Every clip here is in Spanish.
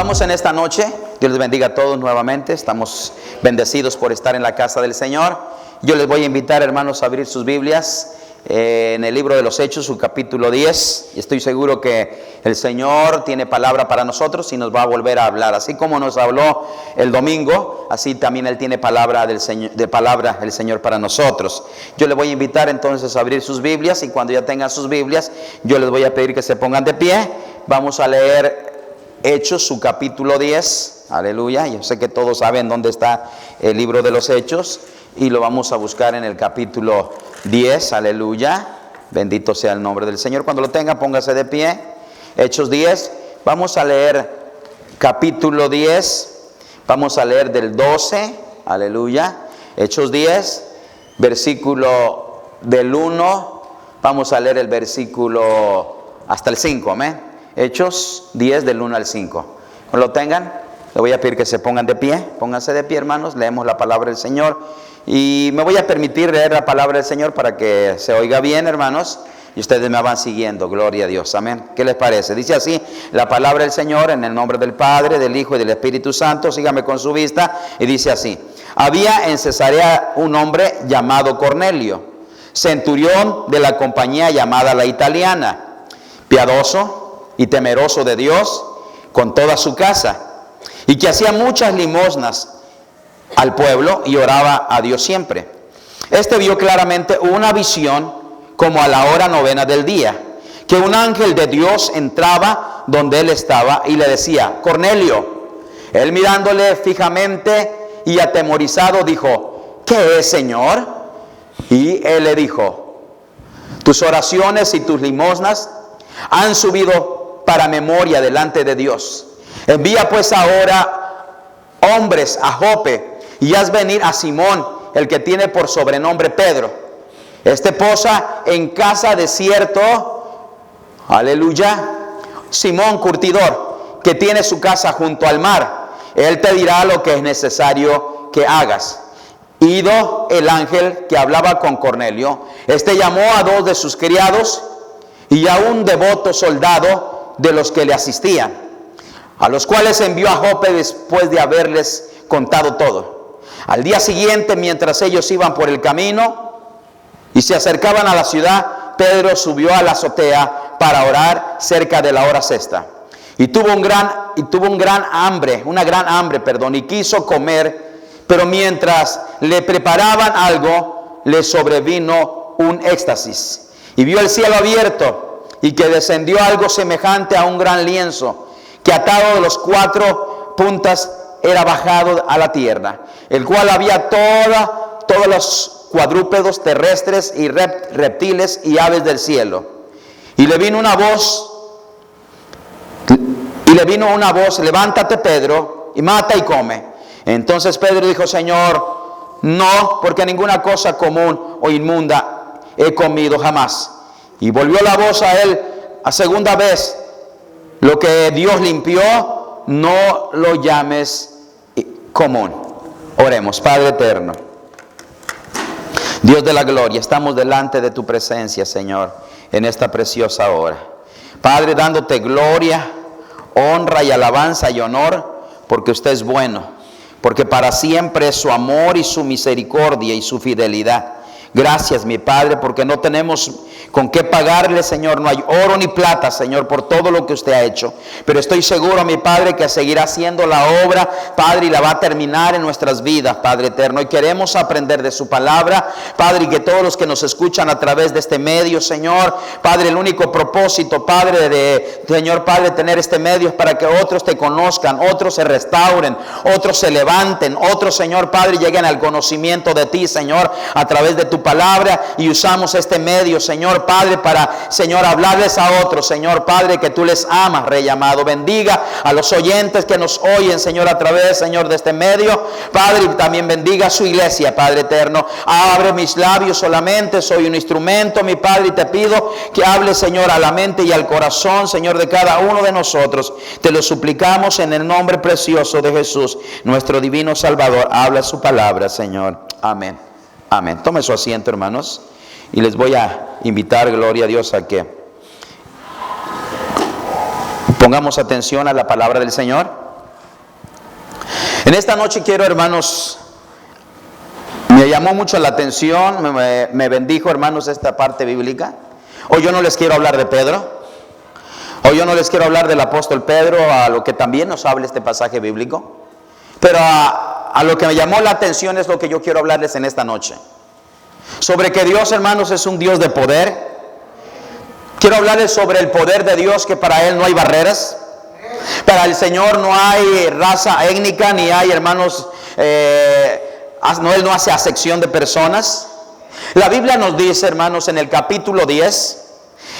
Vamos en esta noche, Dios les bendiga a todos nuevamente, estamos bendecidos por estar en la casa del Señor. Yo les voy a invitar, hermanos, a abrir sus Biblias en el libro de los Hechos, su capítulo 10. Y estoy seguro que el Señor tiene palabra para nosotros y nos va a volver a hablar. Así como nos habló el domingo, así también Él tiene palabra del Señor para nosotros. Yo les voy a invitar entonces a abrir sus Biblias, y cuando ya tengan sus Biblias, yo les voy a pedir que se pongan de pie. Vamos a leer Hechos, su capítulo 10, aleluya. Yo sé que todos saben dónde está el libro de los Hechos, y lo vamos a buscar en el capítulo 10, aleluya. Bendito sea el nombre del Señor. Cuando lo tengan, póngase de pie. Hechos 10, vamos a leer capítulo 10, vamos a leer del 12, aleluya. Hechos 10, versículo del 1, vamos a leer el versículo hasta el 5, amén. Hechos 10 del 1 al 5. Cuando lo tengan, le voy a pedir que se pongan de pie. Pónganse de pie, hermanos. Leemos la palabra del Señor. Y me voy a permitir leer la palabra del Señor para que se oiga bien, hermanos. Y ustedes me van siguiendo. Gloria a Dios. Amén. ¿Qué les parece? Dice así la palabra del Señor en el nombre del Padre, del Hijo y del Espíritu Santo. Sígame con su vista. Y dice así: había en Cesarea un hombre llamado Cornelio, centurión de la compañía llamada la Italiana, piadoso y temeroso de Dios con toda su casa, y que hacía muchas limosnas al pueblo y oraba a Dios siempre. Este vio claramente una visión como a la hora 9 del día, que un ángel de Dios entraba donde él estaba y le decía: Cornelio. Él, mirándole fijamente y atemorizado, dijo: ¿qué es, Señor? Y él le dijo: tus oraciones y tus limosnas han subido para memoria delante de Dios. Envía pues ahora hombres a Jope y haz venir a Simón, el que tiene por sobrenombre Pedro. Este posa en casa de cierto, aleluya, Simón curtidor, que tiene su casa junto al mar. Él te dirá lo que es necesario que hagas. Ido el ángel que hablaba con Cornelio, este llamó a 2 de sus criados y a un devoto soldado de los que le asistían, a los cuales envió a Jope después de haberles contado todo. Al día siguiente, mientras ellos iban por el camino y se acercaban a la ciudad, Pedro subió a la azotea para orar cerca de la hora sexta. Y tuvo una gran hambre, y quiso comer, pero mientras le preparaban algo, le sobrevino un éxtasis. Y vio el cielo abierto, y que descendió algo semejante a un gran lienzo, que atado de los 4 puntas era bajado a la tierra, el cual había todos los cuadrúpedos terrestres y reptiles y aves del cielo. Y le vino una voz, levántate, Pedro, y mata y come. Entonces Pedro dijo: Señor, no, porque ninguna cosa común o inmunda he comido jamás. Y volvió la voz a él a segunda vez: lo que Dios limpió, no lo llames común. Oremos. Padre eterno, Dios de la gloria, estamos delante de tu presencia, Señor, en esta preciosa hora. Padre, dándote gloria, honra y alabanza y honor, porque usted es bueno, porque para siempre es su amor y su misericordia y su fidelidad. Gracias, mi Padre, porque no tenemos con qué pagarle, Señor. No hay oro ni plata, Señor, por todo lo que usted ha hecho. Pero estoy seguro, mi Padre, que seguirá haciendo la obra, Padre, y la va a terminar en nuestras vidas, Padre eterno. Y queremos aprender de su palabra, Padre, y que todos los que nos escuchan a través de este medio, Señor, Padre, el único propósito, Padre, Señor, Padre, tener este medio es para que otros te conozcan, otros se restauren, otros se levanten, otros, Señor, Padre, lleguen al conocimiento de ti, Señor, a través de tu palabra. Y usamos este medio, Señor Padre, para, Señor, hablarles a otros, Señor Padre, que tú les amas, Rey amado. Bendiga a los oyentes que nos oyen, Señor, a través, Señor, de este medio, Padre, y también bendiga a su iglesia, Padre eterno. Abre mis labios solamente, soy un instrumento, mi Padre, y te pido que hable, Señor, a la mente y al corazón, Señor, de cada uno de nosotros. Te lo suplicamos en el nombre precioso de Jesús, nuestro divino Salvador. Habla su palabra, Señor. Amén. Amén. Tome su asiento, hermanos, y les voy a invitar, gloria a Dios, a que pongamos atención a la palabra del Señor. En esta noche quiero, hermanos, me llamó mucho la atención, me bendijo, hermanos, esta parte bíblica. Hoy yo no les quiero hablar de Pedro. Hoy yo no les quiero hablar del apóstol Pedro, a lo que también nos habla este pasaje bíblico. Pero a lo que me llamó la atención es lo que yo quiero hablarles en esta noche. Sobre que Dios, hermanos, es un Dios de poder. Quiero hablarles sobre el poder de Dios, que para Él no hay barreras. Para el Señor no hay raza étnica, ni hay, hermanos, Él no hace acepción de personas. La Biblia nos dice, hermanos, en el capítulo 10,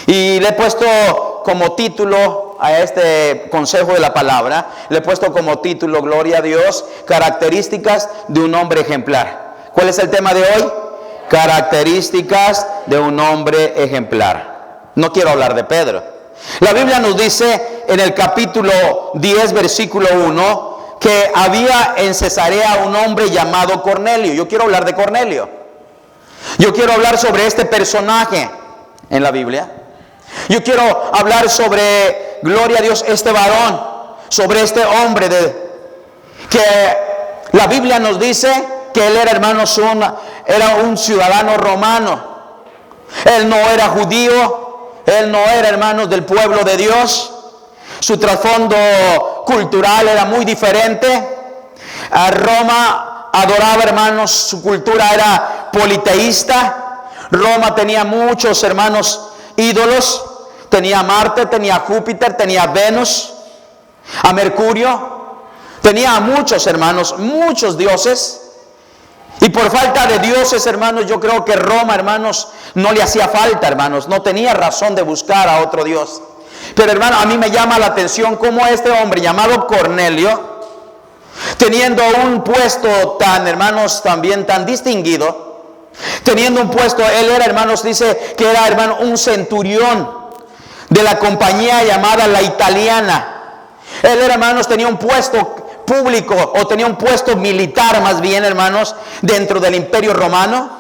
y le he puesto como título a este consejo de la palabra, le he puesto como título, gloria a Dios, características de un hombre ejemplar. ¿Cuál es el tema de hoy? Características de un hombre ejemplar. No quiero hablar de Pedro. La Biblia nos dice en el capítulo 10, versículo 1, que había en Cesarea un hombre llamado Cornelio. Yo quiero hablar de Cornelio. Yo quiero hablar sobre este personaje en la Biblia. Yo quiero hablar sobre, gloria a Dios, este varón, sobre este hombre que la Biblia nos dice que él era, hermanos, era un ciudadano romano. Él no era judío, él no era, hermanos, del pueblo de Dios. Su trasfondo cultural era muy diferente. A Roma adoraba, hermanos, su cultura era politeísta. Roma tenía muchos, hermanos, ídolos. Tenía a Marte, tenía a Júpiter, tenía a Venus, a Mercurio. Tenía a muchos, hermanos, muchos dioses. Y por falta de dioses, hermanos, yo creo que Roma, hermanos, no le hacía falta, hermanos. No tenía razón de buscar a otro Dios. Pero, hermano, a mí me llama la atención cómo este hombre llamado Cornelio, teniendo un puesto tan, hermanos, también tan distinguido, teniendo un puesto, él era, hermanos, dice que era, hermano, un centurión de la compañía llamada La Italiana. Él era, hermanos, tenía un puesto público, o tenía un puesto militar más bien, hermanos, dentro del Imperio Romano.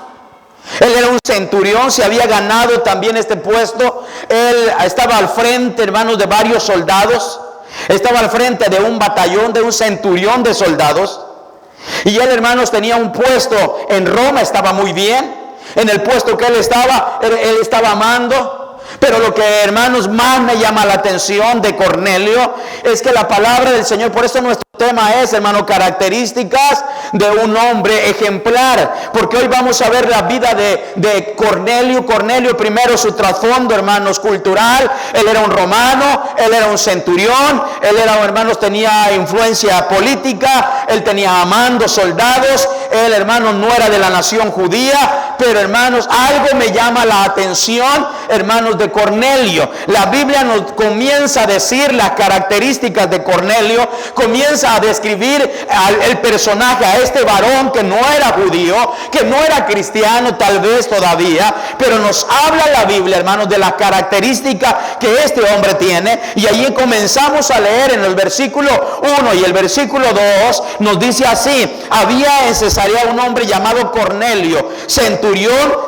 Él era un centurión, se había ganado también este puesto. Él estaba al frente, hermanos, de varios soldados. Estaba al frente de un batallón, de un centurión de soldados. Y él, hermanos, tenía un puesto en Roma, estaba muy bien. En el puesto que él estaba amando. Pero lo que, hermanos, más me llama la atención de Cornelio es que la palabra del Señor, por eso nuestro tema es, hermano, características de un hombre ejemplar. Porque hoy vamos a ver la vida de Cornelio. Cornelio, primero su trasfondo, hermanos, cultural. Él era un romano, él era un centurión, él era, hermanos, tenía influencia política, él tenía amando soldados, él, hermanos, no era de la nación judía. Pero, hermanos, algo me llama la atención, hermanos, de Cornelio. La Biblia nos comienza a decir las características de Cornelio, comienza a describir el personaje, a este varón que no era judío, que no era cristiano tal vez todavía, pero nos habla la Biblia, hermanos, de las características que este hombre tiene. Y allí comenzamos a leer en el versículo 1 y el versículo 2 nos dice así: había en Cesarea un hombre llamado Cornelio, centurión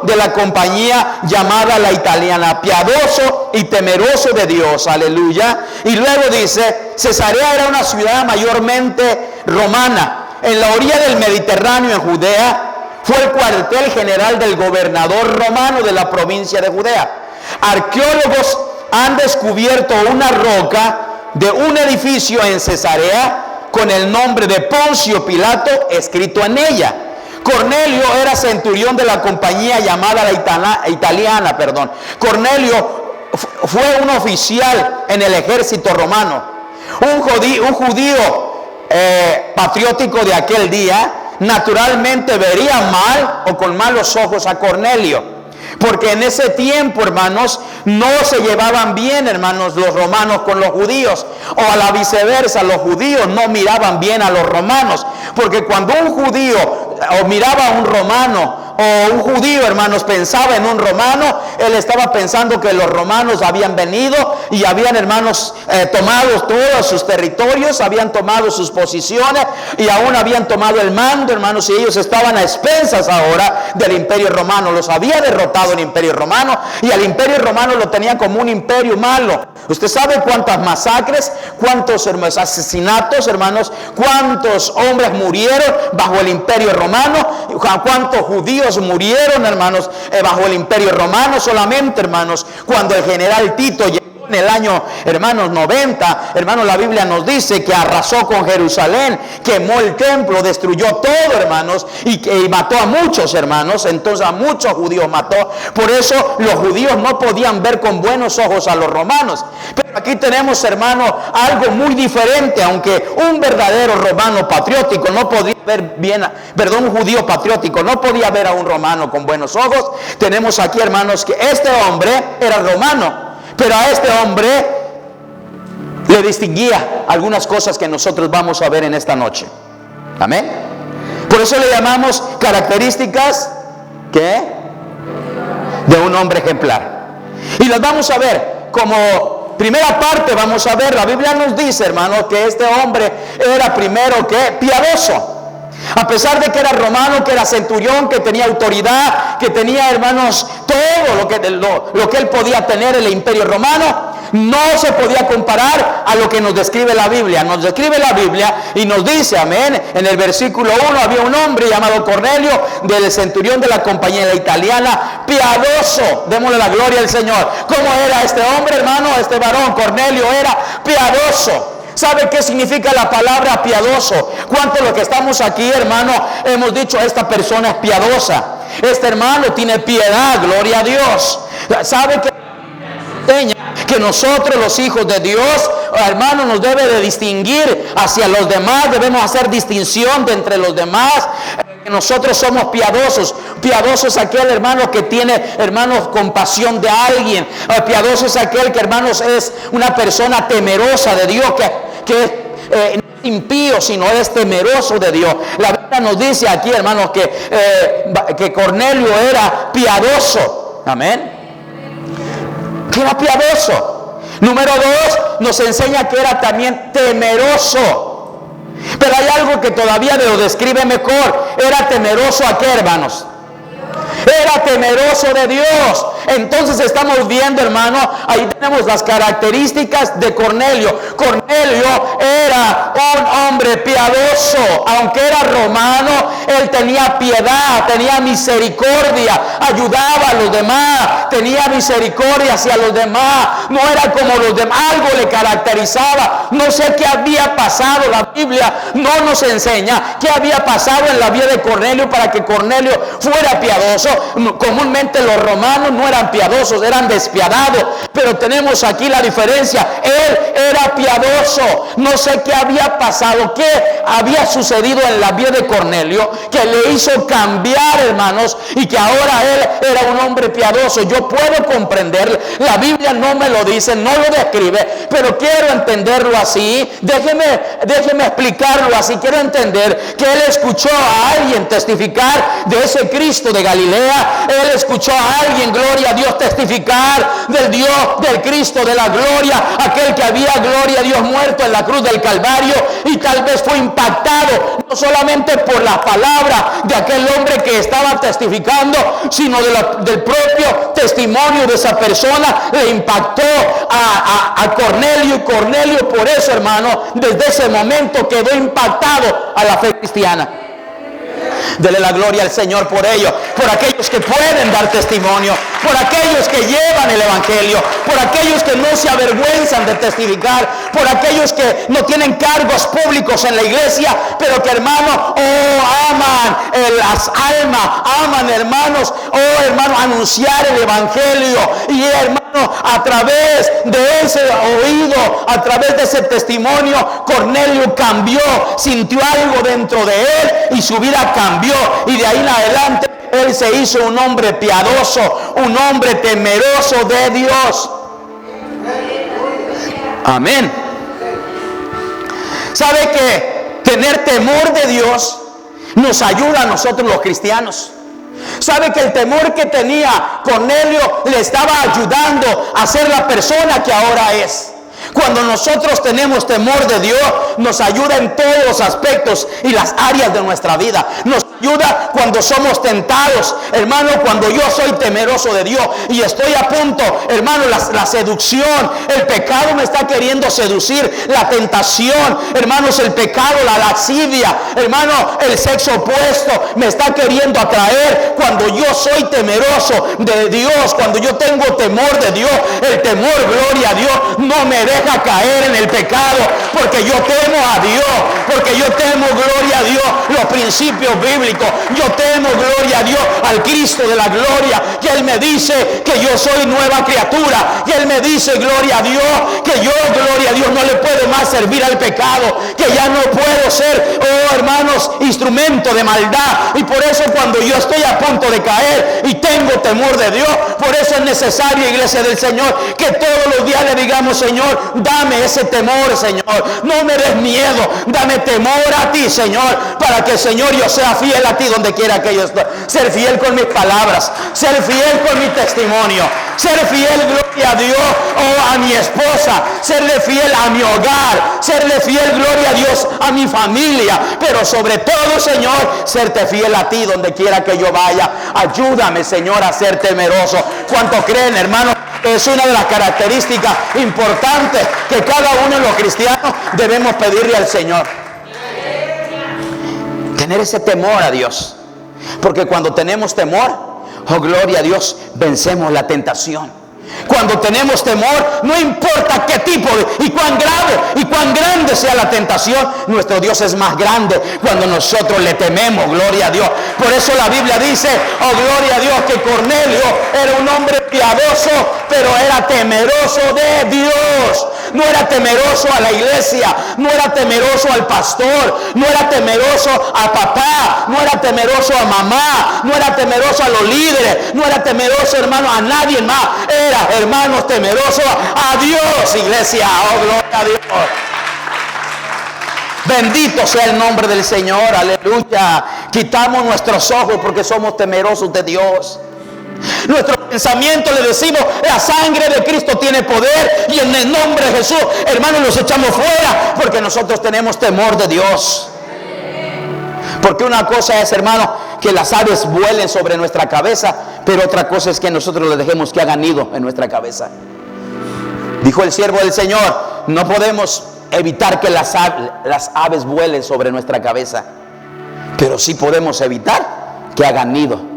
de la compañía llamada La Italiana, piadoso y temeroso de Dios. Aleluya. Y luego dice, Cesarea era una ciudad mayormente romana, en la orilla del Mediterráneo, en Judea. Fue el cuartel general del gobernador romano de la provincia de Judea. Arqueólogos han descubierto una roca de un edificio en Cesarea con el nombre de Poncio Pilato escrito en ella. Cornelio era centurión de la compañía llamada La Italiana. Cornelio fue un oficial en el ejército romano, un judío patriótico de aquel día. Naturalmente vería mal o con malos ojos a Cornelio, porque en ese tiempo, hermanos, no se llevaban bien, hermanos, los romanos con los judíos, o a la viceversa, los judíos no miraban bien a los romanos, porque cuando un judío o miraba a un romano o un judío, hermanos, pensaba en un romano, él estaba pensando que los romanos habían venido y habían, hermanos, tomado todos sus territorios, habían tomado sus posiciones y aún habían tomado el mando, hermanos, y ellos estaban a expensas ahora del imperio romano. Los había derrotado el imperio romano y al imperio romano lo tenían como un imperio malo. Usted sabe cuántas masacres, cuántos asesinatos, hermanos, cuántos hombres murieron bajo el imperio romano, cuántos judíos murieron, hermanos, bajo el imperio romano. Solamente, hermanos, cuando el general Tito llegó en el año, hermanos, 90, hermanos, la Biblia nos dice que arrasó con Jerusalén, quemó el templo, destruyó todo, hermanos, y mató a muchos, hermanos. Entonces a muchos judíos mató. Por eso los judíos no podían ver con buenos ojos a los romanos. Pero aquí tenemos, hermanos, algo muy diferente. Aunque un verdadero romano patriótico no podía ver bien, un judío patriótico no podía ver a un romano con buenos ojos, tenemos aquí, hermanos, que este hombre era romano, pero a este hombre le distinguía algunas cosas que nosotros vamos a ver en esta noche. Amén. Por eso le llamamos características, ¿qué? De un hombre ejemplar. Y las vamos a ver como primera parte. Vamos a ver, la Biblia nos dice, hermanos, que este hombre era primero que piadoso. A pesar de que era romano, que era centurión, que tenía autoridad, que tenía, hermanos, todo lo que él podía tener en el imperio romano, no se podía comparar a lo que nos describe la Biblia. Nos describe la Biblia y nos dice, amén, en el versículo 1, había un hombre llamado Cornelio, del centurión de la compañía italiana, piadoso. Démosle la gloria al Señor. ¿Cómo era este hombre, hermano? Este varón, Cornelio, era piadoso. ¿Sabe qué significa la palabra piadoso? ¿Cuánto lo que estamos aquí, hermano, hemos dicho, esta persona es piadosa? Este hermano tiene piedad, gloria a Dios. ¿Sabe qué enseña? Que nosotros, los hijos de Dios, hermano, nos debe de distinguir hacia los demás. Debemos hacer distinción de entre los demás. Nosotros somos piadosos. Piadoso es aquel, hermano, que tiene, hermanos, compasión de alguien. Piadoso es aquel que, hermanos, es una persona temerosa de Dios, que no es impío, sino es temeroso de Dios. La Biblia nos dice aquí, hermanos, que Cornelio era piadoso. Amén. Que era piadoso. Número 2, nos enseña que era también temeroso. Pero hay algo que todavía lo describe mejor. Era temeroso ¿a qué, hermanos? Era temeroso de Dios. Entonces estamos viendo, hermano, ahí tenemos las características de Cornelio. Cornelio era un hombre piadoso. Aunque era romano, él tenía piedad, tenía misericordia, ayudaba a los demás, tenía misericordia hacia los demás. No era como los demás, algo le caracterizaba. No sé qué había pasado. La Biblia no nos enseña qué había pasado en la vida de Cornelio para que Cornelio fuera piadoso. Comúnmente los romanos no eran piadosos, eran despiadados, pero tenemos aquí la diferencia. Él era piadoso. No sé qué había pasado, qué había sucedido en la vida de Cornelio que le hizo cambiar, hermanos, y que ahora él era un hombre piadoso. Yo puedo comprender, la Biblia no me lo dice, no lo describe, pero quiero entenderlo así. Déjeme explicarlo así. Quiero entender que él escuchó a alguien testificar de ese Cristo de Galilea. Él escuchó a alguien, gloria a Dios, testificar del Dios, del Cristo de la gloria, aquel que había, gloria a Dios, muerto en la cruz del Calvario, y tal vez fue impactado no solamente por la palabra de aquel hombre que estaba testificando, sino del propio testimonio de esa persona. Le impactó a Cornelio, y Cornelio, por eso, hermano, desde ese momento quedó impactado a la fe cristiana. Dele la gloria al Señor por ello, por aquellos que pueden dar testimonio, por aquellos que llevan el evangelio, por aquellos que no se avergüenzan de testificar, por aquellos que no tienen cargos públicos en la iglesia, pero que, hermano, aman las almas, aman, hermanos, hermano, anunciar el evangelio. Y, hermano, a través de ese oído, a través de ese testimonio, Cornelio cambió, sintió algo dentro de él y su vida cambió, y de ahí en adelante él se hizo un hombre piadoso, un hombre temeroso de Dios. Amén. ¿Sabe que tener temor de Dios nos ayuda a nosotros los cristianos? ¿Sabe que el temor que tenía Cornelio le estaba ayudando a ser la persona que ahora es? Cuando nosotros tenemos temor de Dios, nos ayuda en todos los aspectos y las áreas de nuestra vida. Nos ayuda cuando somos tentados, hermano, cuando yo soy temeroso de Dios y estoy a punto, hermano, la seducción, el pecado me está queriendo seducir, la tentación, hermanos, el pecado, la lascivia, hermano, el sexo opuesto me está queriendo atraer. Cuando yo soy temeroso de Dios, cuando yo tengo temor de Dios, el temor, gloria a Dios, no me deja caer en el pecado, porque yo temo a Dios, porque yo temo, gloria a Dios, los principios bíblicos. Yo temo, gloria a Dios, al Cristo de la gloria, que Él me dice que yo soy nueva criatura, que Él me dice, gloria a Dios, que yo, gloria a Dios, no le puedo más servir al pecado, que ya no puedo ser, oh hermanos, instrumento de maldad. Y por eso cuando yo estoy a punto de caer y tengo temor de Dios, por eso es necesario, iglesia del Señor, que todos los días le digamos: Señor, dame ese temor, Señor, no me des miedo, dame temor a ti, Señor, para que, Señor, yo sea fiel a ti donde quiera que yo esté. Ser fiel con mis palabras, ser fiel con mi testimonio, ser fiel, gloria a Dios, oh, a mi esposa, serle fiel a mi hogar, serle fiel, gloria a Dios, a mi familia, pero sobre todo, Señor, serte fiel a ti donde quiera que yo vaya. Ayúdame, Señor, a ser temeroso. ¿Cuánto creen, hermanos? Es una de las características importantes que cada uno de los cristianos debemos pedirle al Señor. Tener ese temor a Dios. Porque cuando tenemos temor, oh gloria a Dios, vencemos la tentación. Cuando tenemos temor, no importa qué tipo y cuán grave y cuán grande sea la tentación, nuestro Dios es más grande cuando nosotros le tememos, gloria a Dios. Por eso la Biblia dice, oh gloria a Dios, que Cornelio era un hombre piadoso, pero era temeroso de Dios. No era temeroso a la iglesia, no era temeroso al pastor, no era temeroso a papá, no era temeroso a mamá, no era temeroso a los líderes, no era temeroso, hermano, a nadie más. Era, hermanos, temeroso a Dios, iglesia. Oh, gloria a Dios. Bendito sea el nombre del Señor, aleluya. Quitamos nuestros ojos porque somos temerosos de Dios. Nuestro pensamiento le decimos: la sangre de Cristo tiene poder, y en el nombre de Jesús, hermanos, los echamos fuera porque nosotros tenemos temor de Dios. Porque una cosa es, hermano, que las aves vuelen sobre nuestra cabeza, pero otra cosa es que nosotros les dejemos que hagan nido en nuestra cabeza. Dijo el siervo del Señor: no podemos evitar que las aves vuelen sobre nuestra cabeza, pero sí podemos evitar que hagan nido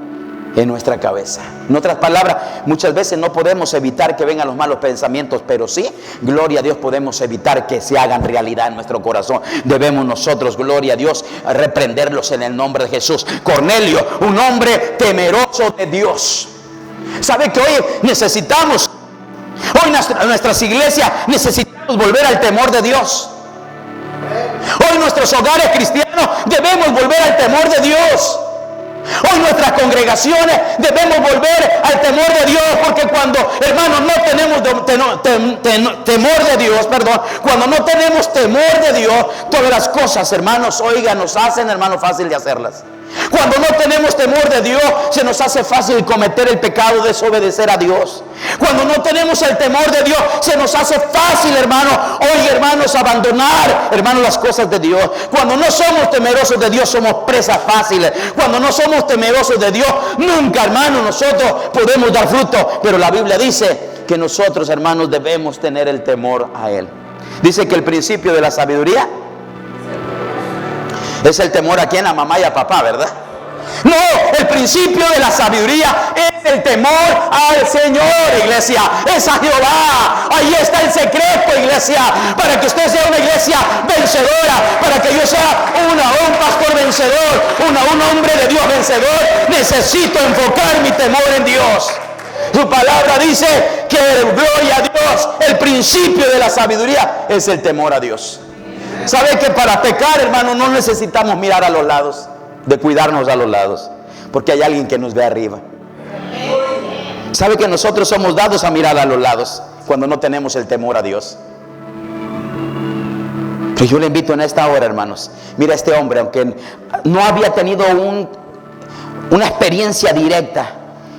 en nuestra cabeza. En otras palabras, muchas veces no podemos evitar que vengan los malos pensamientos, pero sí, gloria a Dios, podemos evitar que se hagan realidad en nuestro corazón. Debemos nosotros, gloria a Dios, reprenderlos en el nombre de Jesús. Cornelio, un hombre temeroso de Dios. ¿Sabe que hoy necesitamos, hoy nuestras iglesias necesitamos volver al temor de Dios? Hoy nuestros hogares cristianos debemos volver al temor de Dios. Hoy nuestras congregaciones debemos volver al temor de Dios, porque cuando, hermanos, no tenemos temor de Dios, cuando no tenemos temor de Dios, todas las cosas, hermanos, oigan, nos hacen, hermanos, fácil de hacerlas. Cuando no tenemos temor de Dios, se nos hace fácil cometer el pecado de desobedecer a Dios. Cuando no tenemos el temor de Dios, se nos hace fácil, hermanos, hoy, hermanos, abandonar, hermanos, las cosas de Dios. Cuando no somos temerosos de Dios, somos presas fáciles. Cuando no somos temerosos de Dios, nunca, hermanos, nosotros podemos dar fruto. Pero la Biblia dice que nosotros, hermanos, debemos tener el temor a Él. Dice que el principio de la sabiduría es el temor a quién, a mamá y a papá, ¿verdad? No, el principio de la sabiduría es el temor al Señor, iglesia. Es a Jehová. Ahí está el secreto, iglesia, para que usted sea una iglesia vencedora, para que yo sea un pastor vencedor, un hombre de Dios vencedor. Necesito enfocar mi temor en Dios. Su palabra dice que, gloria a Dios, el principio de la sabiduría es el temor a Dios. ¿Sabe que para pecar, hermano, no necesitamos mirar a los lados, de cuidarnos a los lados, porque hay alguien que nos ve arriba? ¿Sabe que nosotros somos dados a mirar a los lados cuando no tenemos el temor a Dios? Pero yo le invito en esta hora, hermanos, mira, este hombre, aunque no había tenido una experiencia directa.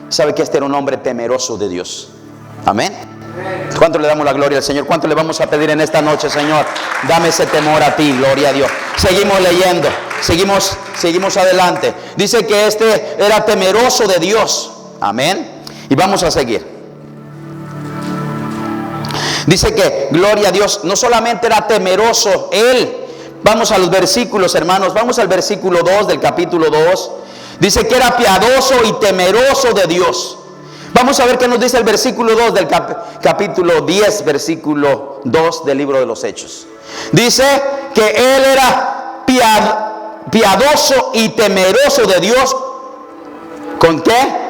Sabe que este era un hombre temeroso de Dios. Amén. ¿Cuánto le damos la gloria al Señor? ¿Cuánto le vamos a pedir en esta noche, Señor? Dame ese temor a ti, gloria a Dios. Seguimos leyendo, seguimos adelante. Dice que este era temeroso de Dios. Amén. Y vamos a seguir. Dice que, gloria a Dios, no solamente era temeroso él. Vamos a los versículos, hermanos. Vamos al versículo 2 del capítulo 2. Dice que era piadoso y temeroso de Dios. Vamos a ver qué nos dice el versículo 2 del capítulo 10, versículo 2 del libro de los Hechos. Dice que él era piadoso y temeroso de Dios. ¿Con qué?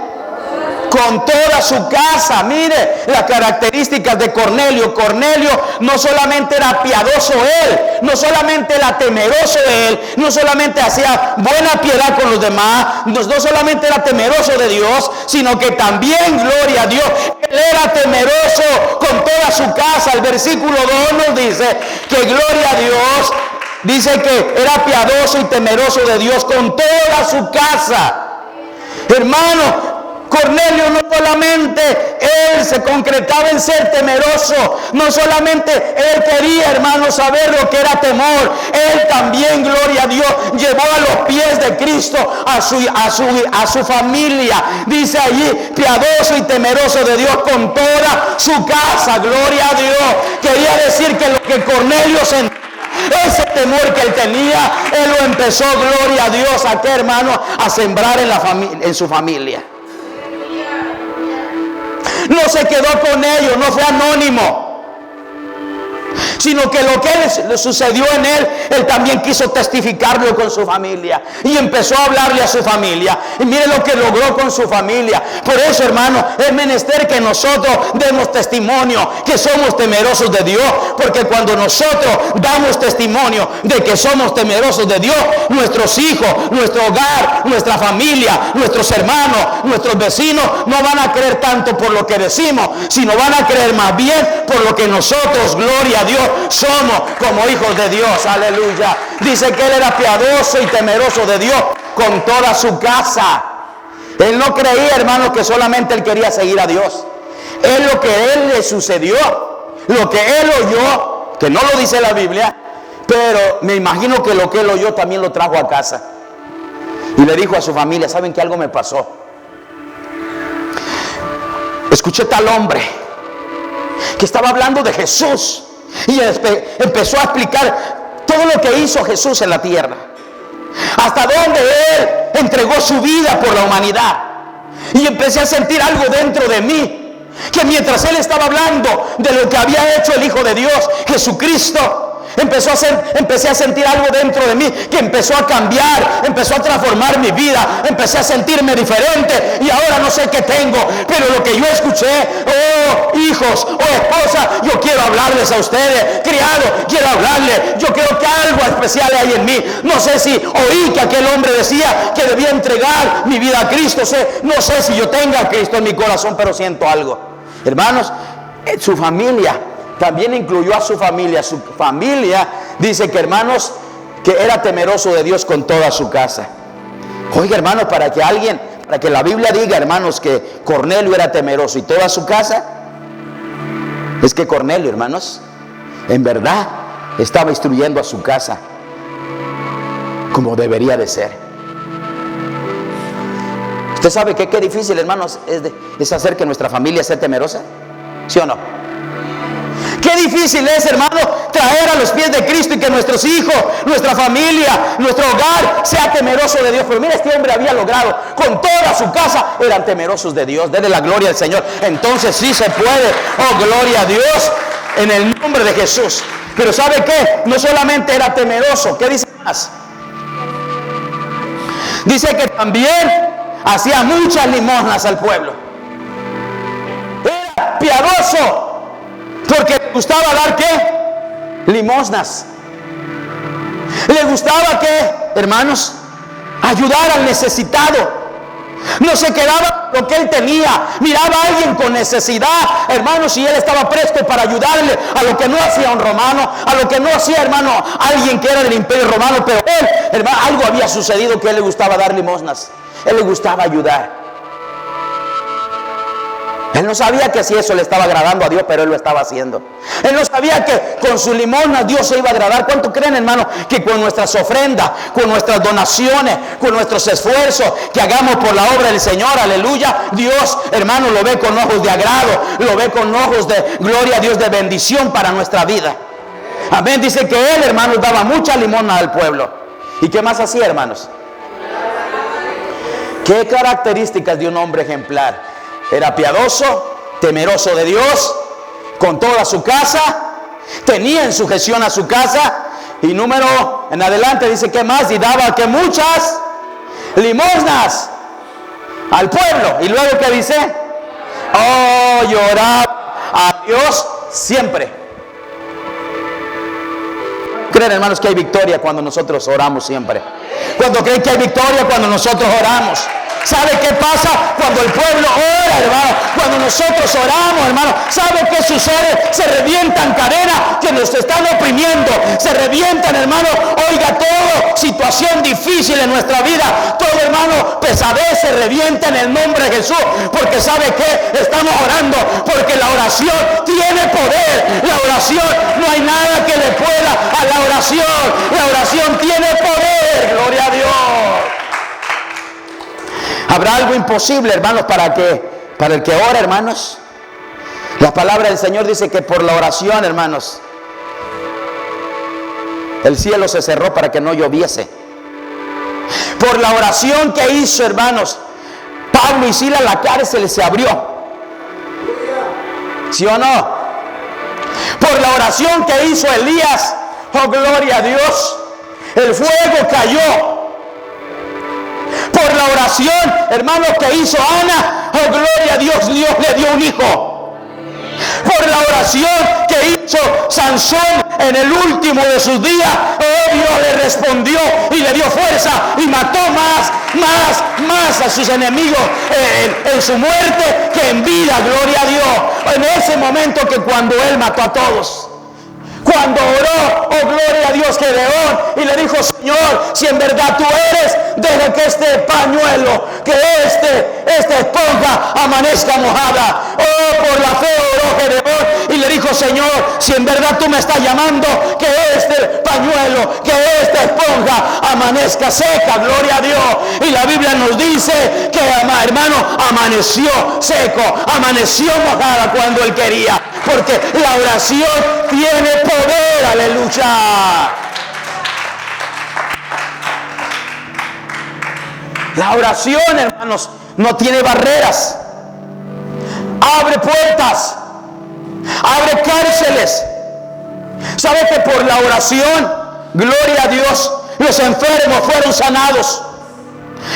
Con toda su casa. Mire las características de Cornelio. Cornelio no solamente era piadoso él, no solamente era temeroso él, no solamente hacía buena piedad con los demás, no solamente era temeroso de Dios, sino que también, gloria a Dios, él era temeroso con toda su casa. El versículo 2 nos dice que, gloria a Dios, dice que era piadoso y temeroso de Dios con toda su casa. Hermano, Cornelio no solamente él se concretaba en ser temeroso, no solamente él quería, hermano, saber lo que era temor, él también, gloria a Dios, llevó a los pies de Cristo a su familia. Dice allí, piadoso y temeroso de Dios con toda su casa, gloria a Dios. Quería decir que lo que Cornelio sentía, ese temor que él tenía, él lo empezó, gloria a Dios, ¿a qué, hermano? A sembrar en su familia. No se quedó con ellos, no fue anónimo, sino que lo que le sucedió en él también quiso testificarlo con su familia. Y empezó a hablarle a su familia. Y mire lo que logró con su familia. Por eso, hermano, es menester que nosotros demos testimonio que somos temerosos de Dios. Porque cuando nosotros damos testimonio de que somos temerosos de Dios, nuestros hijos, nuestro hogar, nuestra familia, nuestros hermanos, nuestros vecinos no van a creer tanto por lo que decimos, sino van a creer más bien por lo que nosotros, gloria a Dios, somos como hijos de Dios. Aleluya. Dice que él era piadoso y temeroso de Dios con toda su casa. Él no creía, hermanos, que solamente él quería seguir a Dios. Es lo que a él le sucedió, lo que él oyó, que no lo dice la Biblia, pero me imagino que lo que él oyó también lo trajo a casa. Y le dijo a su familia, ¿saben que algo me pasó? Escuché tal hombre que estaba hablando de Jesús. Y empezó a explicar todo lo que hizo Jesús en la tierra, hasta dónde él entregó su vida por la humanidad. Y empecé a sentir algo dentro de mí, que mientras él estaba hablando de lo que había hecho el Hijo de Dios, Jesucristo, empecé a sentir algo dentro de mí que empezó a cambiar, empezó a transformar mi vida, empecé a sentirme diferente. Y ahora no sé qué tengo, pero lo que yo escuché, oh hijos, oh esposa, yo quiero hablarles a ustedes. Criado, quiero hablarles. Yo creo que algo especial hay en mí. No sé si oí que aquel hombre decía que debía entregar mi vida a Cristo. No sé si yo tenga a Cristo en mi corazón, pero siento algo. Hermanos, su familia también incluyó a su familia. Su familia dice que, hermanos, que era temeroso de Dios con toda su casa. Oiga, hermanos, para que la Biblia diga, hermanos, que Cornelio era temeroso y toda su casa, es que Cornelio, hermanos, en verdad estaba instruyendo a su casa como debería de ser. ¿Usted sabe qué difícil, hermanos, es hacer que nuestra familia sea temerosa? ¿Sí o no? Qué difícil es, hermano, traer a los pies de Cristo y que nuestros hijos, nuestra familia, nuestro hogar sea temeroso de Dios. Pero mira, este hombre había logrado, con toda su casa eran temerosos de Dios. Denle la gloria al Señor. Entonces sí se puede. Oh, gloria a Dios en el nombre de Jesús. Pero ¿sabe qué? No solamente era temeroso. ¿Qué dice más? Dice que también hacía muchas limosnas al pueblo. Era piadoso, porque le gustaba dar ¿qué? Limosnas. Le gustaba ¿qué, hermanos? Ayudar al necesitado. No se quedaba con lo que él tenía. Miraba a alguien con necesidad, hermanos, y él estaba presto para ayudarle a lo que no hacía un romano, a lo que no hacía, hermano, alguien que era del imperio romano. Pero él, hermano, algo había sucedido que a él le gustaba dar limosnas. Él le gustaba ayudar. Él no sabía que si eso le estaba agradando a Dios, pero él lo estaba haciendo. Él no sabía que con su limosna Dios se iba a agradar. ¿Cuánto creen, hermano, que con nuestras ofrendas, con nuestras donaciones, con nuestros esfuerzos que hagamos por la obra del Señor, aleluya, Dios, hermano, lo ve con ojos de agrado, lo ve con ojos de gloria a Dios, de bendición para nuestra vida? Amén. Dice que él, hermanos, daba mucha limosna al pueblo. ¿Y qué más hacía, hermanos? ¿Qué características de un hombre ejemplar? Era piadoso, temeroso de Dios, con toda su casa, tenía en sujeción a su casa. Y número en adelante dice que más, y daba que muchas limosnas al pueblo. Y luego que dice, oh, lloraba a Dios siempre. ¿Creen, hermanos, que hay victoria cuando nosotros oramos siempre? ¿Cuando creen que hay victoria cuando nosotros oramos? ¿Sabe qué pasa cuando el pueblo ora, hermano? Cuando nosotros oramos, hermano, ¿sabe qué sucede? Se revientan cadenas que nos están oprimiendo. Se revientan, hermano, oiga, todo situación difícil en nuestra vida, todo, hermano, pesadez se revienta en el nombre de Jesús. Porque ¿sabe qué? Estamos orando porque la oración tiene poder. La oración, no hay nada que le pueda a la oración. La oración tiene poder. Gloria a Dios. ¿Habrá algo imposible, hermanos, para el que ora, hermanos? La palabra del Señor dice que por la oración, hermanos, el cielo se cerró para que no lloviese. Por la oración que hizo, hermanos, Pablo y Silas, la cárcel se abrió. ¿Sí o no? Por la oración que hizo Elías, oh gloria a Dios, el fuego cayó. Por la oración, hermanos, que hizo Ana, oh gloria a Dios, Dios le dio un hijo. Por la oración que hizo Sansón en el último de sus días, oh Dios le respondió y le dio fuerza y mató más a sus enemigos en su muerte que en vida, gloria a Dios. En ese momento que cuando él mató a todos. Cuando oró, oh gloria a Dios, Gedeón, y le dijo, Señor, si en verdad tú eres, deja que este pañuelo, que esta esponja amanezca mojada. Oh, por la fe oró Gedeón y le dijo, Señor, si en verdad tú me estás llamando, que este pañuelo, que esta esponja amanezca seca, gloria a Dios. Y la Biblia nos dice que, hermano, amaneció seco, amaneció mojada cuando él quería, porque la oración tiene poder, aleluya. La oración, hermanos, no tiene barreras. Abre puertas, abre cárceles. ¿Sabe que por la oración, gloria a Dios, los enfermos fueron sanados?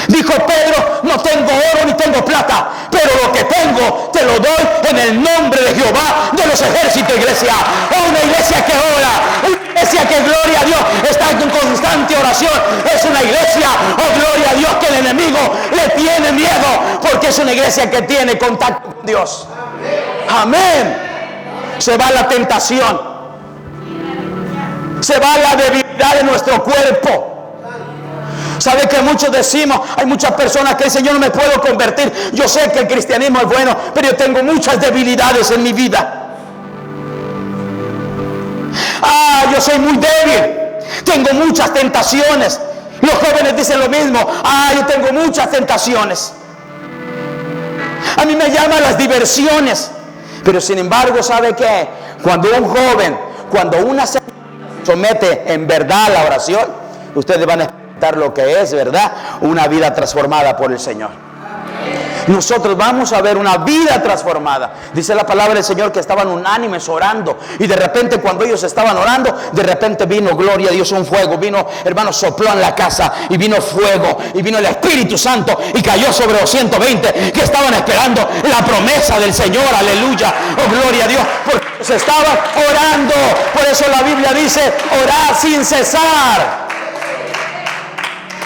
Dijo Pedro, no tengo oro ni tengo plata, pero lo que tengo te lo doy en el nombre de Jehová de los ejércitos, iglesia. Una iglesia que ora, una iglesia que, gloria a Dios, está en constante oración. Es una iglesia, oh gloria a Dios, que el enemigo le tiene miedo, porque es una iglesia que tiene contacto con Dios. Amén. Se va la tentación, se va la debilidad de nuestro cuerpo. ¿Sabe que muchos decimos? Hay muchas personas que dicen, yo no me puedo convertir. Yo sé que el cristianismo es bueno, pero yo tengo muchas debilidades en mi vida. Yo soy muy débil, tengo muchas tentaciones. Los jóvenes dicen lo mismo. Yo tengo muchas tentaciones. A mí me llaman las diversiones. Pero sin embargo, ¿sabe qué? Cuando un joven, cuando una se somete en verdad a la oración, ustedes van a experimentar lo que es, ¿verdad? Una vida transformada por el Señor. Nosotros vamos a ver una vida transformada. Dice la palabra del Señor que estaban unánimes orando. Y de repente, cuando ellos estaban orando, de repente vino, gloria a Dios, un fuego. Vino, hermano, sopló en la casa. Y vino fuego. Y vino el Espíritu Santo. Y cayó sobre los 120 que estaban esperando la promesa del Señor. Aleluya. Oh, gloria a Dios. Porque se estaban orando. Por eso la Biblia dice, orad sin cesar.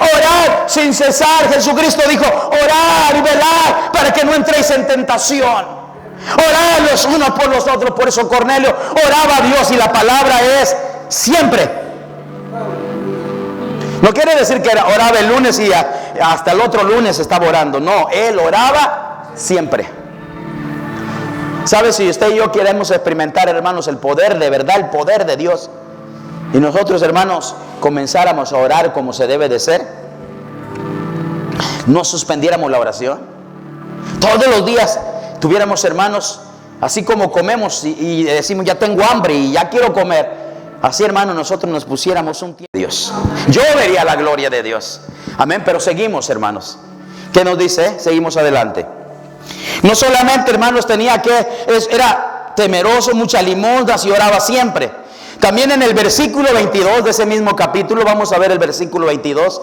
Orad sin cesar. Jesucristo dijo, orad y velad para que no entréis en tentación. Orad los unos por los otros. Por eso Cornelio oraba a Dios, y la palabra es siempre. No quiere decir que oraba el lunes y hasta el otro lunes estaba orando. No, él oraba siempre. ¿Sabe? Si usted y yo queremos experimentar, hermanos, el poder de verdad, el poder de Dios, y nosotros, hermanos, comenzáramos a orar como se debe de ser, no suspendiéramos la oración, todos los días tuviéramos, hermanos, así como comemos y decimos ya tengo hambre y ya quiero comer, así, hermanos, nosotros nos pusiéramos un tiempo de Dios. Yo vería la gloria de Dios. Amén. Pero seguimos, hermanos. ¿Qué nos dice? Seguimos adelante. No solamente, hermanos, era temeroso, muchas limosnas y oraba siempre. También en el versículo 22 de ese mismo capítulo, vamos a ver el versículo 22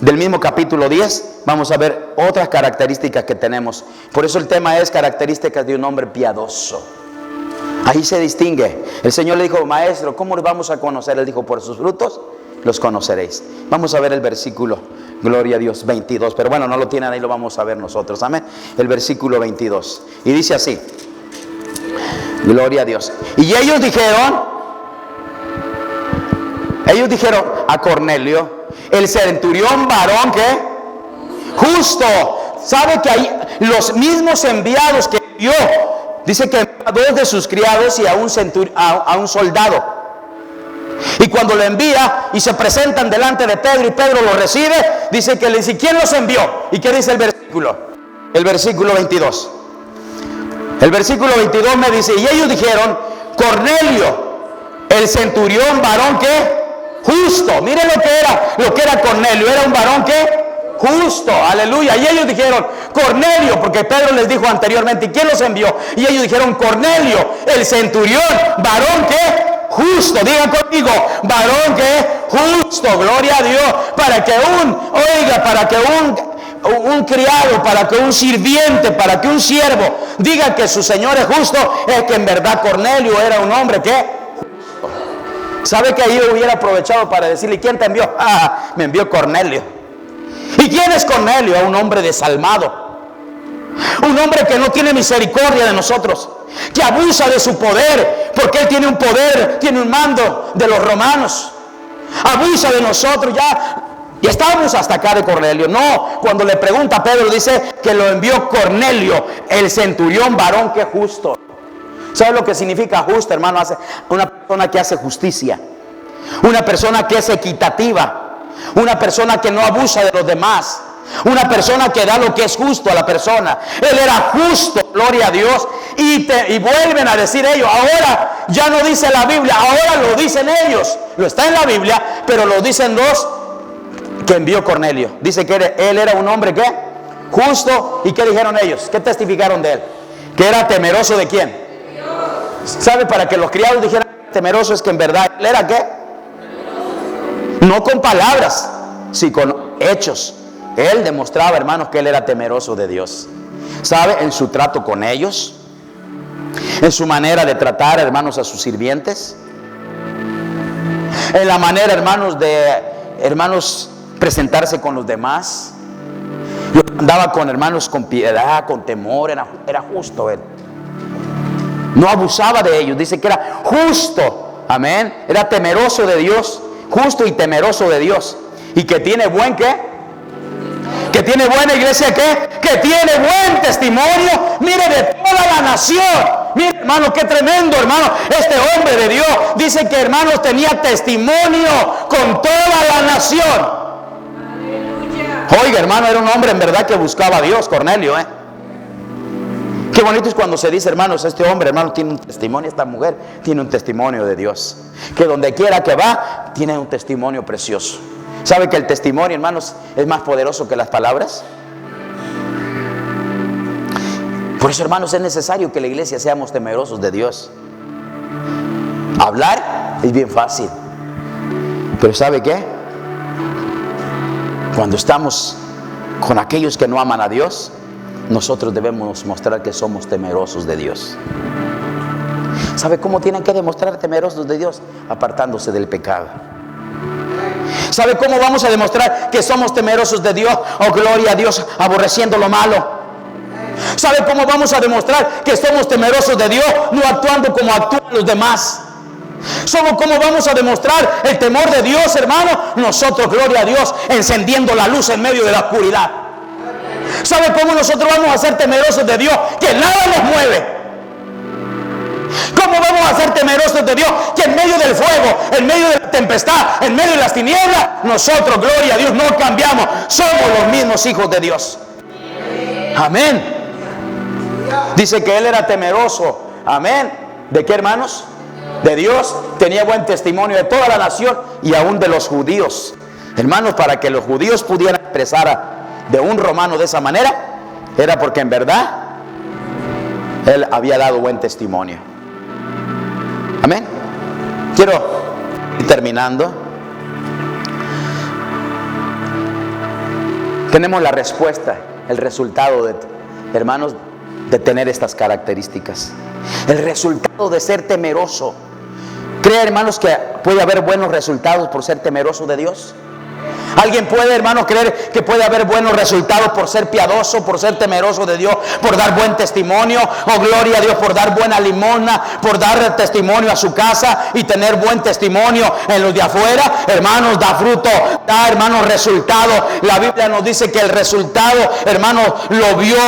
del mismo capítulo 10, vamos a ver otras características que tenemos. Por eso el tema es características de un hombre piadoso. Ahí se distingue. El Señor le dijo: maestro, ¿cómo los vamos a conocer? Él dijo: por sus frutos los conoceréis. Vamos a ver el versículo, gloria a Dios, 22. Pero bueno, no lo tienen ahí, lo vamos a ver nosotros. Amén. El versículo 22. Y dice así: gloria a Dios. Y ellos dijeron a Cornelio, el centurión varón que justo. ¿Sabe que ahí los mismos enviados que envió? Dice que a 2 de sus criados y a un soldado. Y cuando lo envía y se presentan delante de Pedro y Pedro lo recibe, dice que le dice: ¿quién los envió? ¿Y qué dice el versículo? El versículo 22. El versículo 22 me dice: y ellos dijeron: Cornelio, el centurión varón que justo. Mire lo que era Cornelio. Era un varón que justo, aleluya. Y ellos dijeron: Cornelio, porque Pedro les dijo anteriormente: ¿y quién los envió? Y ellos dijeron: Cornelio, el centurión, varón que justo. Digan conmigo: varón que justo. Gloria a Dios. Para que un criado, para que un sirviente, para que un siervo diga que su Señor es justo, es que en verdad Cornelio era un hombre que... ¿Sabe que ahí hubiera aprovechado para decirle: ¿quién te envió? Ah, me envió Cornelio. ¿Y quién es Cornelio? Un hombre desalmado, un hombre que no tiene misericordia de nosotros, que abusa de su poder, porque él tiene un poder, tiene un mando de los romanos. Abusa de nosotros. Ya estábamos hasta acá de Cornelio. No, cuando le pregunta a Pedro, dice que lo envió Cornelio, el centurión varón que justo. ¿Sabe lo que significa justo, hermano? Una persona que hace justicia, una persona que es equitativa, una persona que no abusa de los demás, una persona que da lo que es justo a la persona. Él era justo, gloria a Dios. Y vuelven a decir ellos: ahora ya no dice la Biblia, ahora lo dicen ellos. Lo está en la Biblia, pero lo dicen los que envió Cornelio. Dice que él era un hombre que justo. ¿Y qué dijeron ellos? ¿Qué testificaron de él? Que era temeroso de quién. ¿Sabe? Para que los criados dijeran temeroso, es que en verdad él era ¿qué? No con palabras, sino con hechos. Él demostraba, hermanos, que él era temeroso de Dios. ¿Sabe? En su trato con ellos, en su manera de tratar, hermanos, a sus sirvientes, en la manera, hermanos, presentarse con los demás. Andaba con hermanos con piedad, con temor. Era justo él. No abusaba de ellos. Dice que era justo. Amén. Era temeroso de Dios. Justo y temeroso de Dios. Y que tiene buen ¿qué? Que tiene buena iglesia ¿qué? Que tiene buen testimonio. Mire, de toda la nación. Mire, hermano, qué tremendo, hermano. Este hombre de Dios dice que, hermanos, tenía testimonio con toda la nación. Oiga, hermano, era un hombre en verdad que buscaba a Dios, Cornelio, Qué bonito es cuando se dice, hermanos, este hombre, hermano, tiene un testimonio, esta mujer tiene un testimonio de Dios. Que donde quiera que va, tiene un testimonio precioso. ¿Sabe que el testimonio, hermanos, es más poderoso que las palabras? Por eso, hermanos, es necesario que la iglesia seamos temerosos de Dios. Hablar es bien fácil. Pero ¿sabe qué? Cuando estamos con aquellos que no aman a Dios, nosotros debemos mostrar que somos temerosos de Dios. ¿Sabe cómo tienen que demostrar temerosos de Dios? Apartándose del pecado. ¿Sabe cómo vamos a demostrar que somos temerosos de Dios? Oh, gloria a Dios, aborreciendo lo malo. ¿Sabe cómo vamos a demostrar que somos temerosos de Dios? No actuando como actúan los demás. ¿Cómo vamos a demostrar el temor de Dios, hermano? Nosotros, gloria a Dios, encendiendo la luz en medio de la oscuridad. ¿Sabe cómo nosotros vamos a ser temerosos de Dios? Que nada nos mueve. ¿Cómo vamos a ser temerosos de Dios? Que en medio del fuego, en medio de la tempestad, en medio de las tinieblas, nosotros, gloria a Dios, no cambiamos. Somos los mismos hijos de Dios. Amén. Dice que él era temeroso. Amén. ¿De qué, hermanos? De Dios. Tenía buen testimonio de toda la nación y aún de los judíos. Hermanos, para que los judíos pudieran expresar de un romano de esa manera, era porque en verdad él había dado buen testimonio. Amén. Quiero ir terminando. Tenemos la respuesta, el resultado de, hermanos, de tener estas características. El resultado de ser temeroso. ¿Cree, hermanos, que puede haber buenos resultados por ser temeroso de Dios? ¿Alguien puede, hermano, creer que puede haber buenos resultados por ser piadoso, por ser temeroso de Dios, por dar buen testimonio? Oh, gloria a Dios, por dar buena limosna, por dar testimonio a su casa y tener buen testimonio en los de afuera. Hermanos, da fruto, da, hermanos, resultado. La Biblia nos dice que el resultado, hermanos, lo vio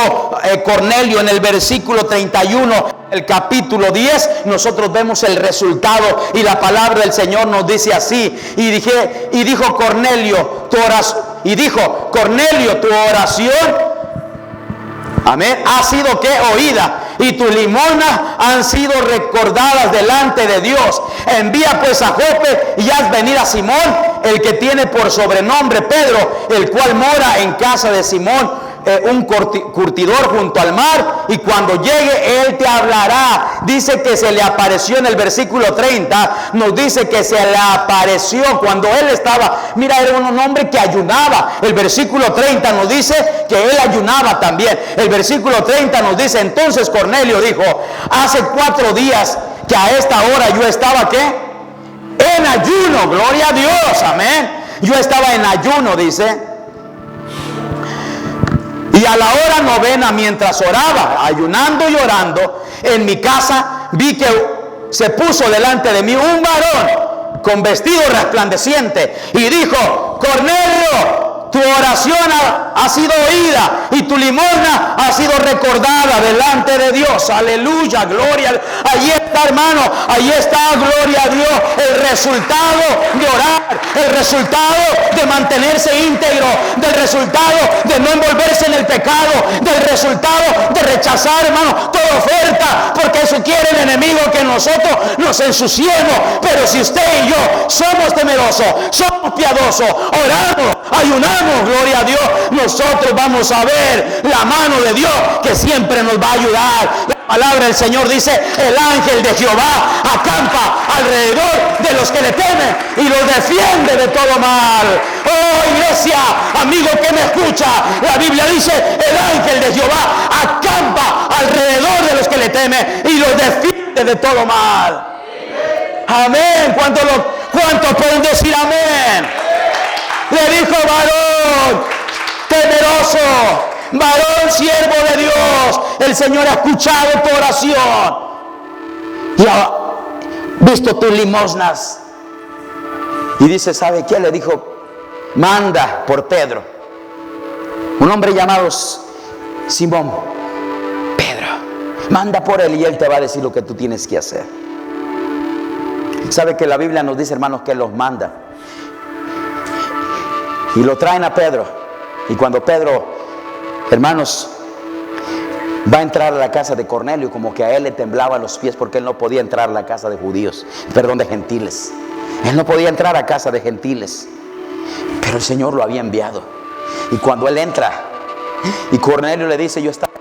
Cornelio en el versículo 31. El capítulo 10, nosotros vemos el resultado y la palabra del Señor nos dice así. Y dijo Cornelio, tu oración, amén, ha sido que oída, y tus limosnas han sido recordadas delante de Dios. Envía pues a Jope y haz venir a Simón, el que tiene por sobrenombre Pedro, el cual mora en casa de Simón, un curtidor junto al mar, y cuando llegue él te hablará. Dice que se le apareció en el versículo 30, nos dice que se le apareció cuando él estaba, mira, era un hombre que ayunaba. El versículo 30 nos dice que él ayunaba también. El versículo 30 nos dice, entonces Cornelio dijo, hace 4 días que a esta hora yo estaba, ¿qué? En ayuno, gloria a Dios, amén. Yo estaba en ayuno, dice. Y a la hora novena, mientras oraba, ayunando y orando, en mi casa vi que se puso delante de mí un varón con vestido resplandeciente y dijo, Cornelio, tu oración ha sido oída y tu limosna ha sido recordada delante de Dios. Aleluya, gloria. Allí está, hermano, allí está, gloria a Dios, el resultado de orar, el resultado de mantenerse íntegro, del resultado de no envolverse en el pecado, del resultado de rechazar, hermano, toda oferta, porque eso quiere el enemigo, que nosotros nos ensuciemos. Pero si usted y yo somos temerosos, somos piadosos, oramos, ayunamos, gloria a Dios, nosotros vamos a ver la mano de Dios que siempre nos va a ayudar. La palabra del Señor dice, el ángel de Jehová acampa alrededor de los que le temen y los defiende de todo mal. Oh, iglesia, amigo que me escucha, la Biblia dice, el ángel de Jehová acampa alrededor de los que le temen y los defiende de todo mal. Amén. ¿Cuántos pueden decir amén? Le dijo, varón temeroso, varón siervo de Dios, el Señor ha escuchado tu oración y ha visto tus limosnas. Y dice, ¿sabe qué? Le dijo, manda por Pedro, un hombre llamado Simón Pedro, manda por él y él te va a decir lo que tú tienes que hacer. ¿Sabe que la Biblia nos dice, hermanos, que los manda? Y lo traen a Pedro. Y cuando Pedro, hermanos, va a entrar a la casa de Cornelio, como que a él le temblaban los pies, porque él no podía entrar a la casa de judíos, de gentiles. Él no podía entrar a casa de gentiles, pero el Señor lo había enviado. Y cuando él entra, y Cornelio le dice, yo estaba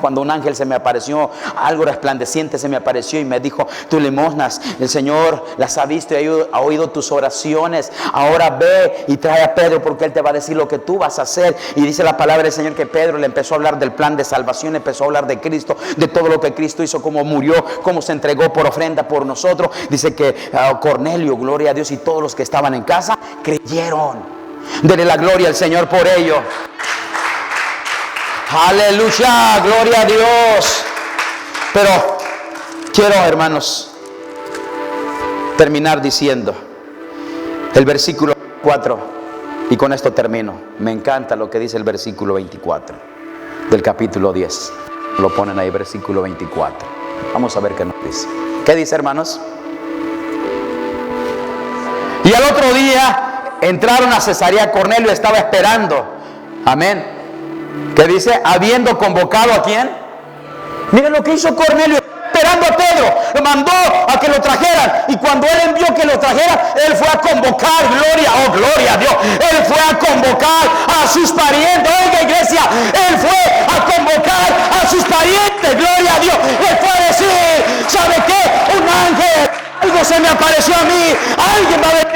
cuando un ángel se me apareció, algo resplandeciente se me apareció y me dijo, tus limosnas, el Señor las ha visto y ha oído tus oraciones. Ahora ve y trae a Pedro, porque él te va a decir lo que tú vas a hacer. Y dice la palabra del Señor que Pedro le empezó a hablar del plan de salvación, empezó a hablar de Cristo, de todo lo que Cristo hizo, cómo murió, cómo se entregó por ofrenda por nosotros. Dice que Cornelio, gloria a Dios, y todos los que estaban en casa creyeron. Denle la gloria al Señor por ello. Aleluya, gloria a Dios. Pero quiero, hermanos, terminar diciendo el versículo 4. Y con esto termino. Me encanta lo que dice el versículo 24 del capítulo 10. Lo ponen ahí, versículo 24. Vamos a ver qué nos dice. ¿Qué dice, hermanos? Y al otro día entraron a Cesarea. Cornelio estaba esperando. Amén. ¿Qué dice? Habiendo convocado ¿a quién? Miren lo que hizo Cornelio. Esperando a Pedro, lo mandó a que lo trajeran, y cuando él envió que lo trajeran, él fue a convocar, gloria a Dios, él fue a convocar a sus parientes. Oiga, iglesia, él fue a convocar a sus parientes, gloria a Dios. Él fue a decir, ¿sabe qué? Un ángel, algo se me apareció a mí, alguien va a venir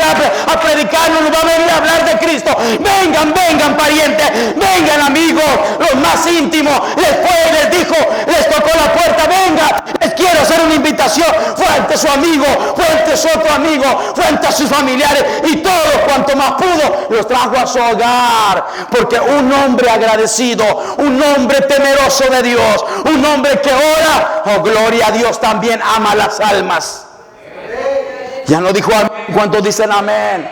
a predicarnos, nos va a venir a hablar de Cristo. Vengan, vengan parientes, vengan amigos, los más íntimos. Les dijo, les tocó la puerta, venga, les quiero hacer una invitación. Fue ante su amigo, fue ante su otro amigo, fue ante sus familiares, y todos cuanto más pudo los trajo a su hogar. Porque un hombre agradecido, un hombre temeroso de Dios, un hombre que ora, oh gloria a Dios, también ama las almas. Ya no dijo amén. ¿Cuántos dicen amén?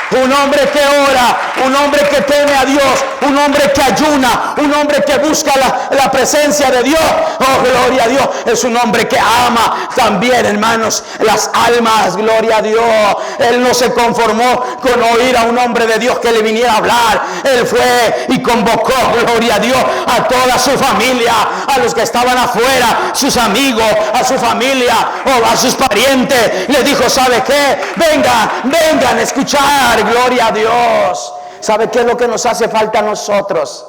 Un hombre que ora, un hombre que teme a Dios, un hombre que ayuna, un hombre que busca la presencia de Dios. Oh, gloria a Dios. Es un hombre que ama también, hermanos, las almas. Gloria a Dios. Él no se conformó con oír a un hombre de Dios que le viniera a hablar. Él fue y convocó, gloria a Dios, a toda su familia, a los que estaban afuera, sus amigos, a su familia o a sus parientes. Le dijo, ¿sabe qué? Vengan a escuchar. Gloria a Dios. ¿Sabe qué es lo que nos hace falta a nosotros?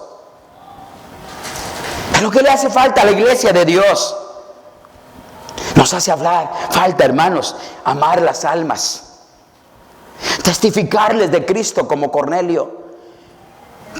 ¿Qué es lo que le hace falta a la iglesia de Dios? Nos hace falta, hermanos, amar las almas, testificarles de Cristo como Cornelio.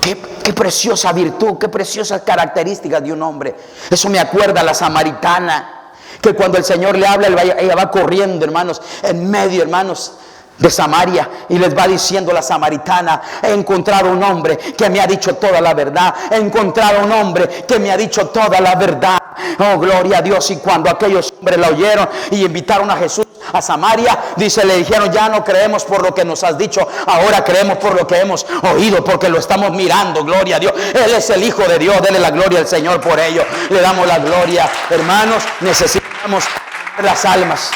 Qué preciosa virtud, qué preciosas características de un hombre. Eso me acuerda a la samaritana, que cuando el Señor le habla, ella va corriendo, hermanos, en medio, hermanos, de Samaria, y les va diciendo la samaritana: he encontrado un hombre que me ha dicho toda la verdad, he encontrado un hombre que me ha dicho toda la verdad. Oh, gloria a Dios. Y cuando aquellos hombres la oyeron y invitaron a Jesús a Samaria, dice, le dijeron: ya no creemos por lo que nos has dicho, ahora creemos por lo que hemos oído, porque lo estamos mirando. Gloria a Dios. Él es el Hijo de Dios. Dele la gloria al Señor por ello. Le damos la gloria. Hermanos, necesitamos las almas.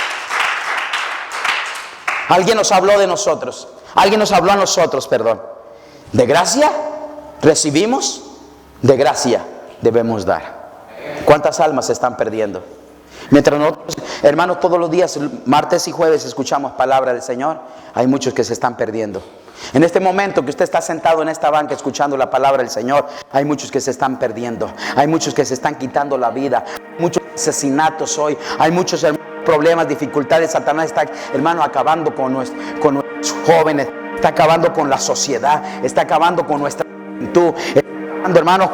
Alguien nos habló de nosotros. Alguien nos habló a nosotros, perdón. De gracia recibimos, de gracia debemos dar. ¿Cuántas almas se están perdiendo? Mientras nosotros, hermanos, todos los días, martes y jueves, escuchamos palabra del Señor, hay muchos que se están perdiendo. En este momento que usted está sentado en esta banca escuchando la palabra del Señor, hay muchos que se están perdiendo. Hay muchos que se están quitando la vida. Muchos asesinatos hoy. Hay muchos problemas, dificultades. Satanás está, hermano, acabando con nuestros jóvenes. Está acabando con la sociedad. Está acabando con nuestra juventud. Hermanos,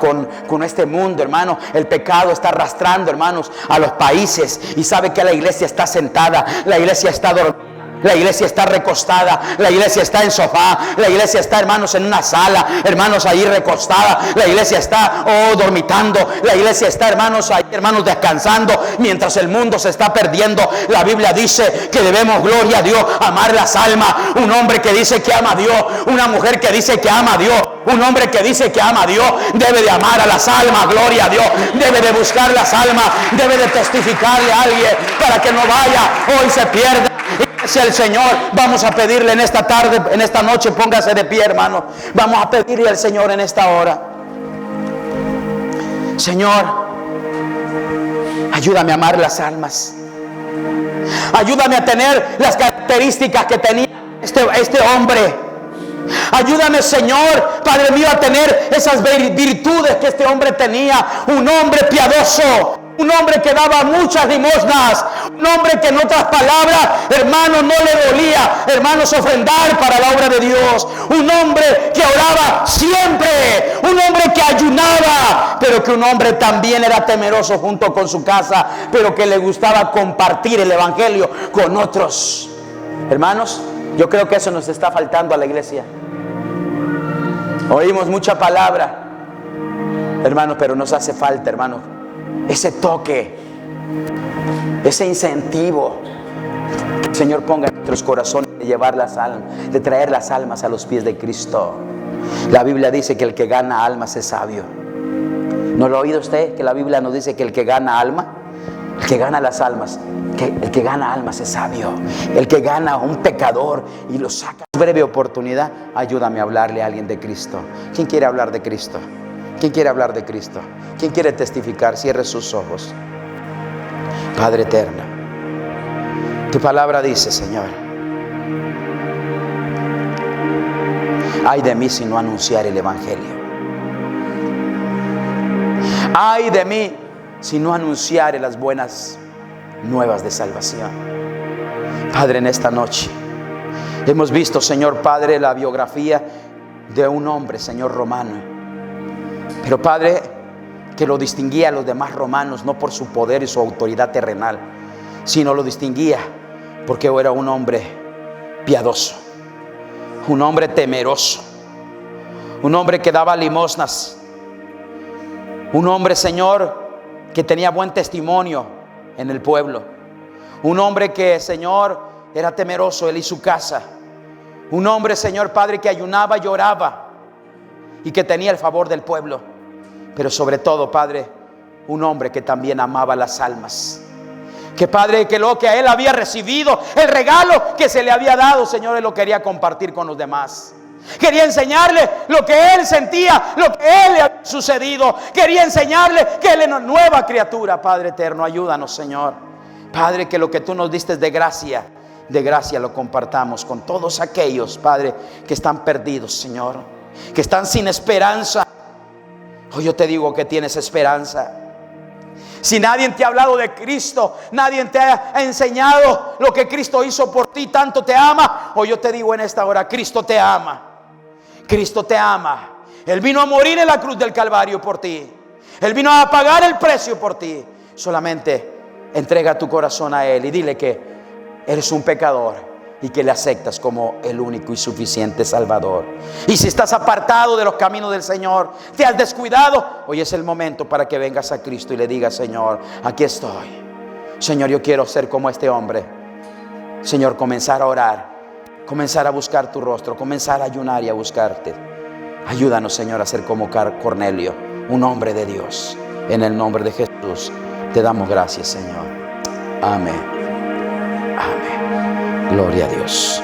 con este mundo, hermanos, el pecado está arrastrando, hermanos, a los países. Y sabe que la iglesia está sentada, la iglesia está dormida, la iglesia está recostada, la iglesia está en sofá, la iglesia está, hermanos, en una sala, hermanos, ahí recostada, la iglesia está dormitando, la iglesia está, hermanos, ahí, hermanos, descansando, mientras el mundo se está perdiendo. La Biblia dice que debemos, gloria a Dios, amar las almas. Un hombre que dice que ama a Dios, una mujer que dice que ama a Dios, un hombre que dice que ama a Dios, debe de amar a las almas, gloria a Dios, debe de buscar las almas, debe de testificarle a alguien para que no vaya hoy se pierda. Si el Señor, vamos a pedirle en esta tarde, en esta noche, póngase de pie, hermano. Vamos a pedirle al Señor en esta hora: Señor, ayúdame a amar las almas. Ayúdame a tener las características que tenía este hombre. Ayúdame, Señor, Padre mío, a tener esas virtudes que este hombre tenía. Un hombre piadoso, un hombre que daba muchas limosnas, un hombre que, en otras palabras, hermano, no le dolía, hermanos, ofrendar para la obra de Dios. Un hombre que oraba siempre, un hombre que ayunaba, pero que un hombre también era temeroso junto con su casa, pero que le gustaba compartir el evangelio con otros. Hermanos, yo creo que eso nos está faltando a la iglesia. Oímos mucha palabra, hermanos, pero nos hace falta, hermanos, ese toque, ese incentivo. Que el Señor ponga en nuestros corazones de llevar las almas, de traer las almas a los pies de Cristo. La Biblia dice que el que gana almas es sabio. ¿No lo ha oído usted? Que la Biblia nos dice que el que gana alma, el que gana las almas, el que gana almas es sabio. El que gana a un pecador y lo saca. Breve oportunidad, ayúdame a hablarle a alguien de Cristo. ¿Quién quiere hablar de Cristo? ¿Quién quiere hablar de Cristo? ¿Quién quiere testificar? Cierre sus ojos. Padre eterno, tu palabra dice, Señor, ay de mí si no anunciar el Evangelio. Ay de mí si no anunciare las buenas nuevas de salvación. Padre, en esta noche hemos visto, Señor Padre, la biografía de un hombre, Señor, romano. Pero Padre, que lo distinguía a los demás romanos no por su poder y su autoridad terrenal, sino lo distinguía porque era un hombre piadoso, un hombre temeroso, un hombre que daba limosnas, un hombre, Señor, que tenía buen testimonio en el pueblo, un hombre que, Señor, era temeroso, él y su casa, un hombre, Señor Padre, que ayunaba y oraba y que tenía el favor del pueblo. Pero sobre todo, Padre, un hombre que también amaba las almas. Que Padre, que lo que a él había recibido, el regalo que se le había dado, Señor, él lo quería compartir con los demás. Quería enseñarle lo que él sentía, lo que a él le había sucedido. Quería enseñarle que él era una nueva criatura. Padre eterno, ayúdanos, Señor. Padre, que lo que tú nos diste de gracia lo compartamos con todos aquellos, Padre, que están perdidos, Señor, que están sin esperanza. Hoy yo te digo que tienes esperanza. Si nadie te ha hablado de Cristo, nadie te ha enseñado lo que Cristo hizo por ti, tanto te ama, hoy yo te digo en esta hora, Cristo te ama. Cristo te ama. Él vino a morir en la cruz del Calvario por ti. Él vino a pagar el precio por ti. Solamente entrega tu corazón a Él y dile que eres un pecador y que le aceptas como el único y suficiente Salvador. Y si estás apartado de los caminos del Señor, te has descuidado, hoy es el momento para que vengas a Cristo y le digas, Señor, aquí estoy. Señor, yo quiero ser como este hombre. Señor, comenzar a orar, comenzar a buscar tu rostro, comenzar a ayunar y a buscarte. Ayúdanos, Señor, a ser como Cornelio, un hombre de Dios. En el nombre de Jesús te damos gracias, Señor. Amén. Amén. Gloria a Dios.